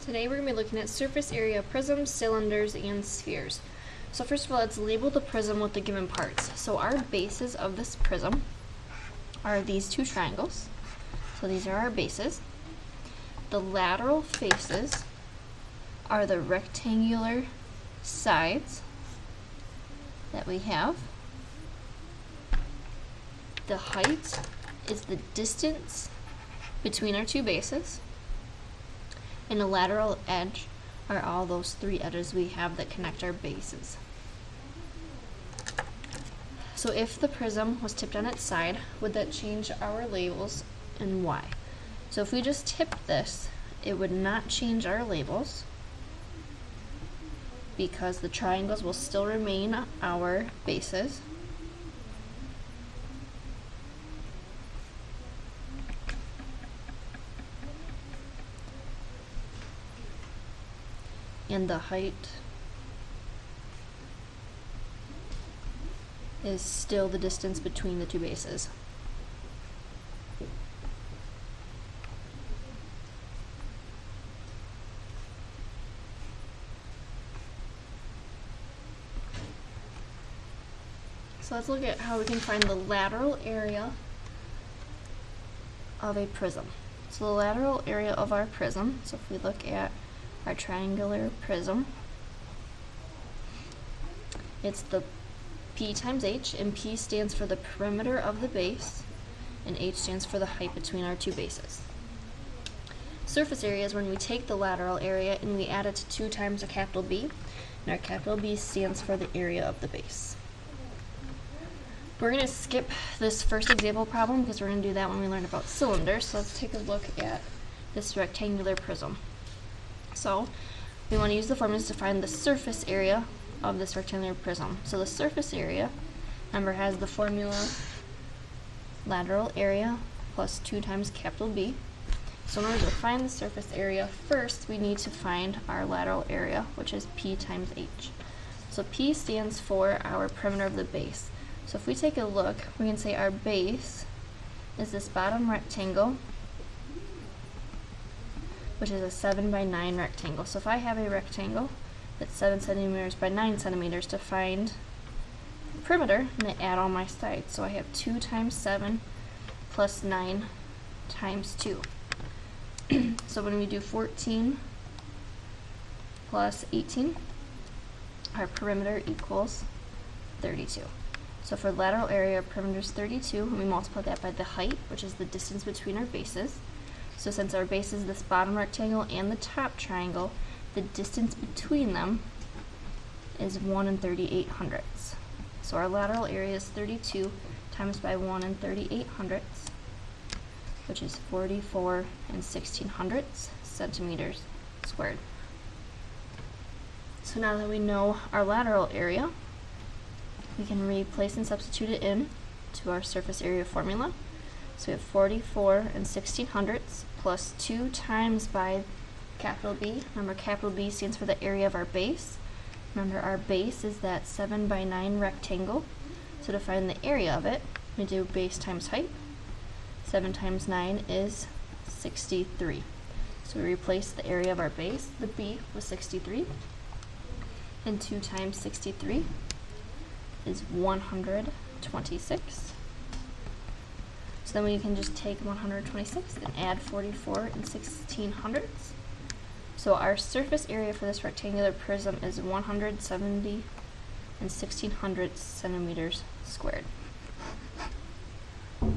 Today we're going to be looking at surface area of prisms, cylinders, and spheres. So first of all, let's label the prism with the given parts. So our bases of this prism are these two triangles. So these are our bases. The lateral faces are the rectangular sides that we have. The height is the distance between our two bases. And the lateral edge are all those three edges we have that connect our bases. So if the prism was tipped on its side, would that change our labels and why? So if we just tipped this, it would not change our labels because the triangles will still remain our bases. And the height is still the distance between the two bases. So let's look at how we can find the lateral area of a prism. So the lateral area of our prism, so if we look at our triangular prism, it's the P times H, and P stands for the perimeter of the base, and H stands for the height between our two bases. Surface area is when we take the lateral area and we add it to 2 times a capital B, and our capital B stands for the area of the base. We're going to skip this first example problem because we're going to do that when we learn about cylinders, so let's take a look at this rectangular prism. So we want to use the formulas to find the surface area of this rectangular prism. So the surface area, remember, has the formula lateral area plus 2 times capital B. So in order to find the surface area, first we need to find our lateral area, which is P times H. So P stands for our perimeter of the base. So if we take a look, we can say our base is this bottom rectangle, which is a 7 by 9 rectangle. So if I have a rectangle that's 7 centimeters by 9 centimeters, to find the perimeter, I'm going to add all my sides. So I have 2 times 7 plus 9 times 2. So when we do 14 plus 18, our perimeter equals 32. So for lateral area, our perimeter is 32, and we multiply that by the height, which is the distance between our bases. So since our base is this bottom rectangle and the top triangle, the distance between them is 1 3/3800. So our lateral area is 32 times by 1 3/3800, which is 44 1600 centimeters squared. So now that we know our lateral area, we can replace and substitute it in to our surface area formula. So we have 44 1600 plus 2 times by capital B. Remember, capital B stands for the area of our base. Remember, our base is that 7 by 9 rectangle. So to find the area of it, we do base times height. 7 times 9 is 63. So we replace the area of our base, the B, with 63. And 2 times 63 is 126. So then we can just take 126 and add 44 1600. So our surface area for this rectangular prism is 170 1600 centimeters squared. We're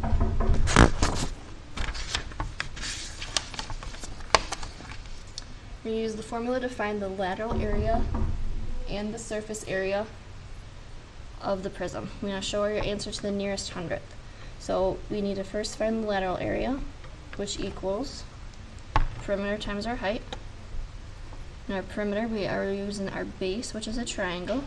going to use the formula to find the lateral area and the surface area of the prism. We're going to show our answer to the nearest hundredth. So we need to first find the lateral area, which equals perimeter times our height. In our perimeter, we are using our base, which is a triangle.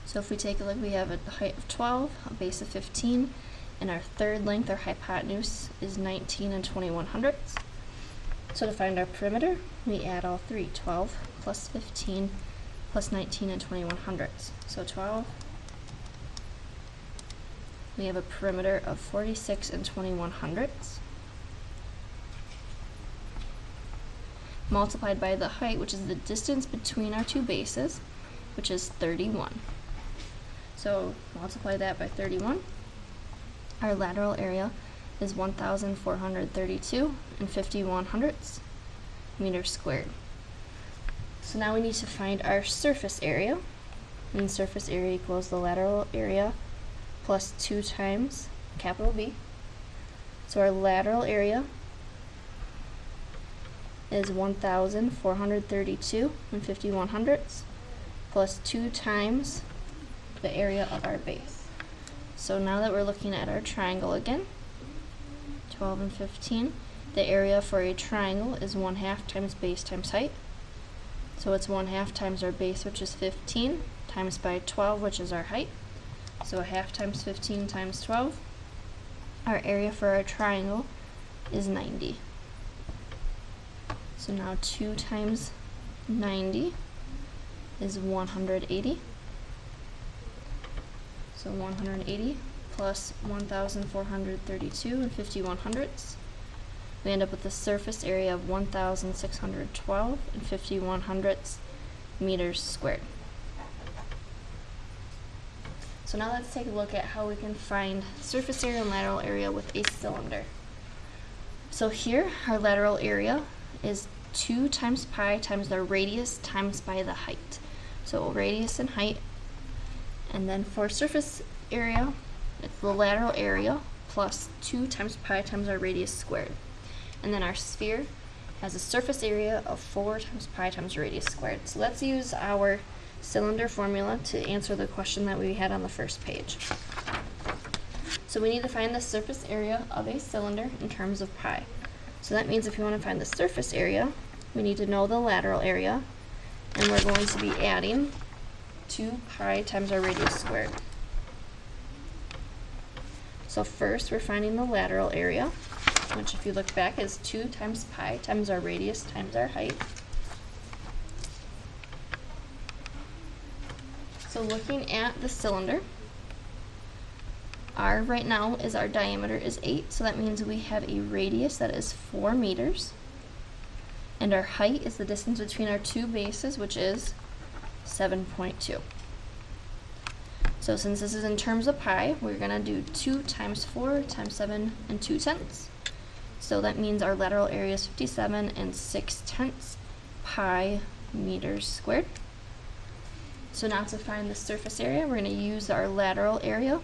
So if we take a look, we have a height of 12, a base of 15, and our third length, our hypotenuse, is 19 2100. So to find our perimeter, we add all three, 12 plus 15 plus 19 2100. So 12 we have a perimeter of 46 2100. multiplied by the height, which is the distance between our two bases, which is 31. So multiply that by 31. Our lateral area is 1,432 and 51/100 meters squared. So now we need to find our surface area. And surface area equals the lateral area plus 2 times capital B. So our lateral area is 1,432 and 51/100 plus 2 times the area of our base. So now that we're looking at our triangle again, 12 and 15, the area for a triangle is 1/2 times base times height. So it's 1/2 times our base, which is 15, times by 12, which is our height. So 1/2 times 15 times 12. Our area for our triangle is 90. So now 2 times 90 is 180. So 180 plus 1,432 and 51/100. We end up with a surface area of 1,612 and 51/100 meters squared. So now let's take a look at how we can find surface area and lateral area with a cylinder. So here, our lateral area is 2 times pi times the radius times by the height. So radius and height. And then for surface area, it's the lateral area plus 2 times pi times our radius squared. And then our sphere has a surface area of 4 times pi times radius squared. So let's use our cylinder formula to answer the question that we had on the first page. So we need to find the surface area of a cylinder in terms of pi. So that means if you want to find the surface area, we need to know the lateral area, and we're going to be adding 2 pi times our radius squared. So first we're finding the lateral area, which if you look back is 2 times pi times our radius times our height. So looking at the cylinder, R right now is our diameter is 8, so that means we have a radius that is 4 meters. And our height is the distance between our two bases, which is 7.2. So since this is in terms of pi, we're going to do 2 times 4 times 7 and 2/10. So that means our lateral area is 57 and 6/10 pi meters squared. So now to find the surface area, we're going to use our lateral area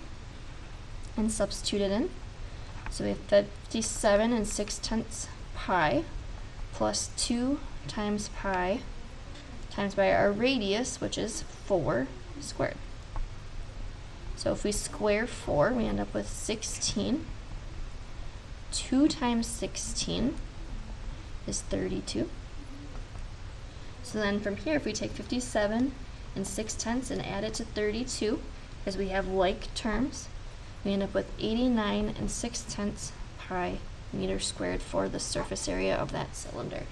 and substitute it in. So we have 57 and 6/10 pi plus 2 times pi times by our radius, which is 4 squared. So if we square 4, we end up with 16. 2 times 16 is 32. So then from here, if we take 57 and 6/10 and add it to 32, because we have like terms, we end up with 89 and 6/10 pi meters squared for the surface area of that cylinder.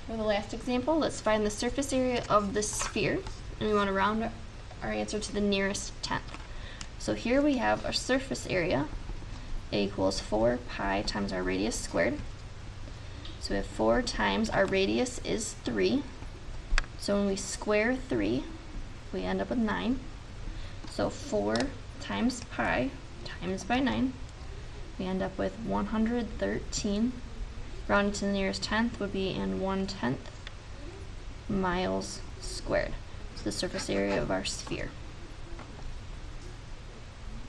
For the last example, let's find the surface area of the sphere, and we want to round our answer to the nearest tenth. So here we have our surface area equals 4 pi times our radius squared. So we have 4 times our radius is 3. So when we square 3, we end up with 9. So 4 times pi times by 9, we end up with 113. Rounding to the nearest tenth would be in 1/10 miles squared. So the surface area of our sphere.